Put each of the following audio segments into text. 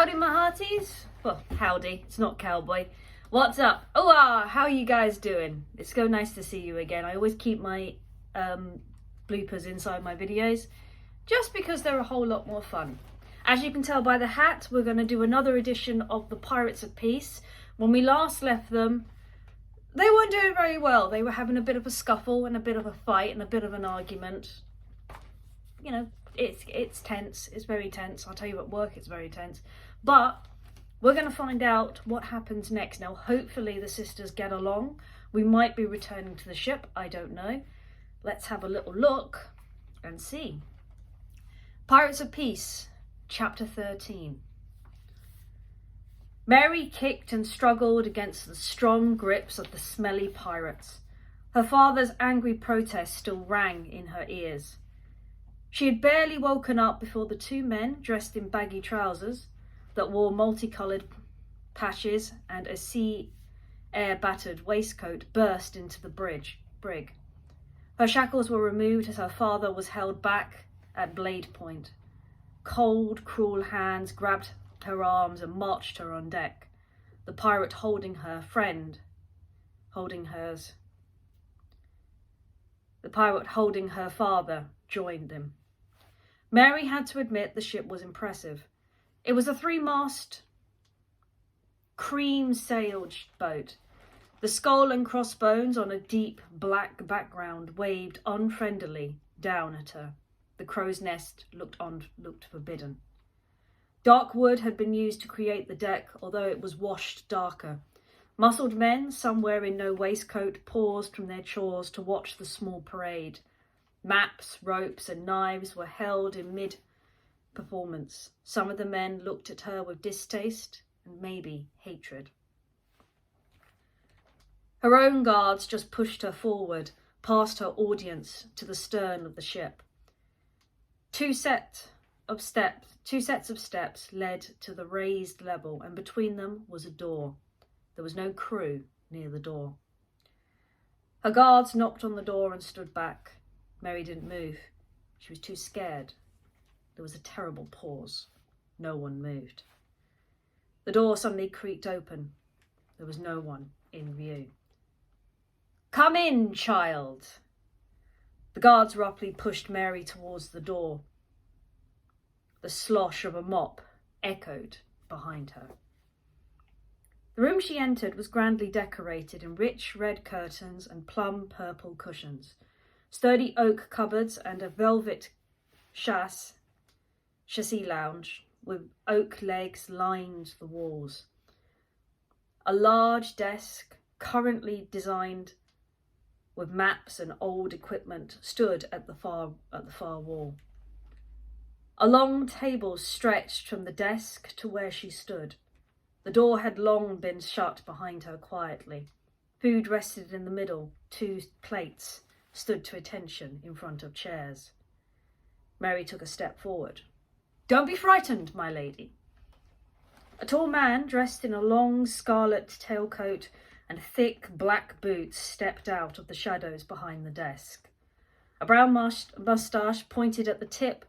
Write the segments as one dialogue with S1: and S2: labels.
S1: Howdy, my hearties. Well, howdy, it's not cowboy. What's up? How are you guys doing? It's so nice to see you again. I always keep my bloopers inside my videos just because they're a whole lot more fun. As you can tell by the hat, we're going to do another edition of the Pirates of Peace. When we last left them, they weren't doing very well. They were having a bit of a scuffle and a bit of a fight and a bit of an argument. You know, it's tense. It's very tense. I'll tell you at work it's very tense. But we're going to find out what happens next. Now, hopefully the sisters get along. We might be returning to the ship. I don't know. Let's have a little look and see. Pirates of Peace, Chapter 13. Mary kicked and struggled against the strong grips of the smelly pirates. Her father's angry protest still rang in her ears. She had barely woken up before the two men, dressed in baggy trousers that wore multicoloured patches and a sea air-battered waistcoat, burst into the brig. Her shackles were removed as her father was held back at blade point. Cold, cruel hands grabbed her arms and marched her on deck, the pirate holding her friend, holding hers. The pirate holding her father joined them. Mary had to admit the ship was impressive. It was a 3-mast, cream-sailed boat. The skull and crossbones on a deep black background waved unfriendlily down at her. The crow's nest looked forbidden. Dark wood had been used to create the deck, although it was washed darker. Muscled men, some wearing no waistcoat, paused from their chores to watch the small parade. Maps, ropes, and knives were held in mid-performance. Some of the men looked at her with distaste and maybe hatred. Her own guards just pushed her forward, past her audience, to the stern of the ship. Two sets of steps led to the raised level, and between them was a door. There was no crew near the door. Her guards knocked on the door and stood back. Mary didn't move. She was too scared. There was a terrible pause. No one moved. The door suddenly creaked open. There was no one in view. "Come in, child." The guards roughly pushed Mary towards the door. The slosh of a mop echoed behind her. The room she entered was grandly decorated in rich red curtains and plum purple cushions. Sturdy oak cupboards and a velvet chassis lounge with oak legs lined the walls. A large desk, currently designed with maps and old equipment, stood at the far wall. A long table stretched from the desk to where she stood. The door had long been shut behind her quietly. Food rested in the middle. 2 plates stood to attention in front of chairs. Mary took a step forward. "Don't be frightened, my lady." A tall man, dressed in a long scarlet tailcoat and thick black boots, stepped out of the shadows behind the desk. A brown moustache pointed at the tip,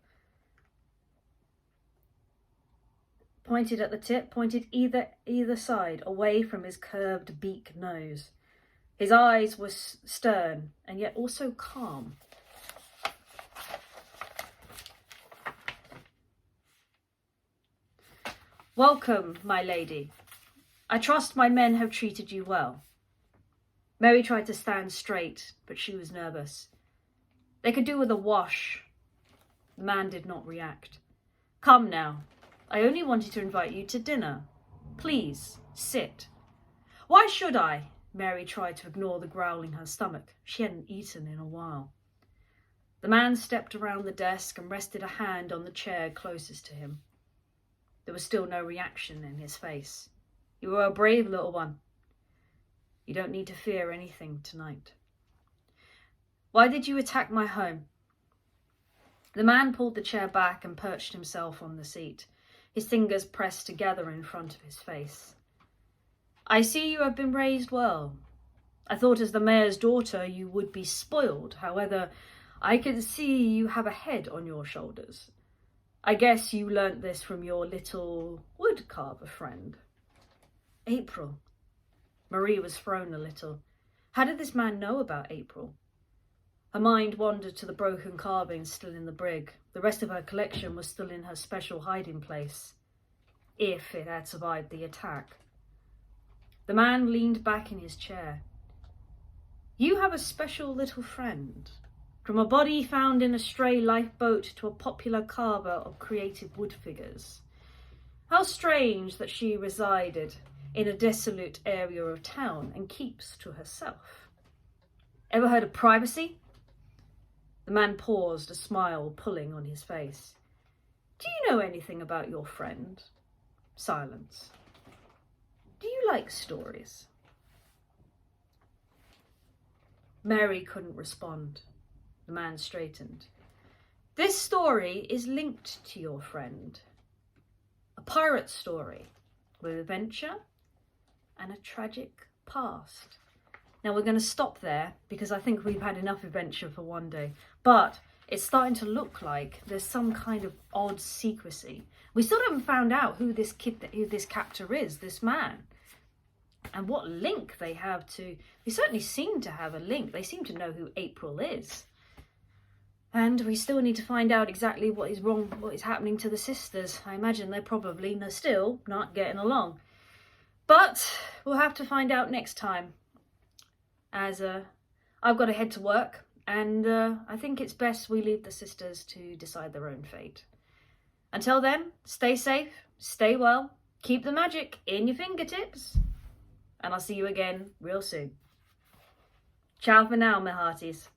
S1: either side, away from his curved beak nose. His eyes were stern and yet also calm. "Welcome, my lady. I trust my men have treated you well." Mary tried to stand straight, but she was nervous. "They could do with a wash." The man did not react. "Come now. I only wanted to invite you to dinner. Please, sit." "Why should I?" Mary tried to ignore the growl in her stomach. She hadn't eaten in a while. The man stepped around the desk and rested a hand on the chair closest to him. There was still no reaction in his face. "You are a brave little one. You don't need to fear anything tonight." "Why did you attack my home?" The man pulled the chair back and perched himself on the seat, his fingers pressed together in front of his face. "I see you have been raised well. I thought as the mayor's daughter you would be spoiled. However, I can see you have a head on your shoulders. I guess you learnt this from your little woodcarver friend. April. Marie was thrown a little. How did this man know about April? Her mind wandered to the broken carvings still in the brig. The rest of her collection was still in her special hiding place, if it had survived the attack. The man leaned back in his chair. You have a special little friend. From a body found in a stray lifeboat to a popular carver of creative wood figures. How strange that she resided in a desolate area of town and keeps to herself. Ever heard of privacy? The man paused, a smile pulling on his face. Do you know anything about your friend? Silence. Do you like stories? Mary couldn't respond. The man straightened. This story is linked to your friend. A pirate story with adventure and a tragic past. Now we're going to stop there because I think we've had enough adventure for one day. But it's starting to look like there's some kind of odd secrecy. We still haven't found out who this captor is, this man. And what link they have to... They certainly seem to have a link. They seem to know who April is. And we still need to find out exactly what is wrong, what is happening to the sisters. I imagine they're probably still not getting along. But we'll have to find out next time. As I've got to head to work. And I think it's best we leave the sisters to decide their own fate. Until then, stay safe, stay well, keep the magic in your fingertips. And I'll see you again real soon. Ciao for now, my hearties.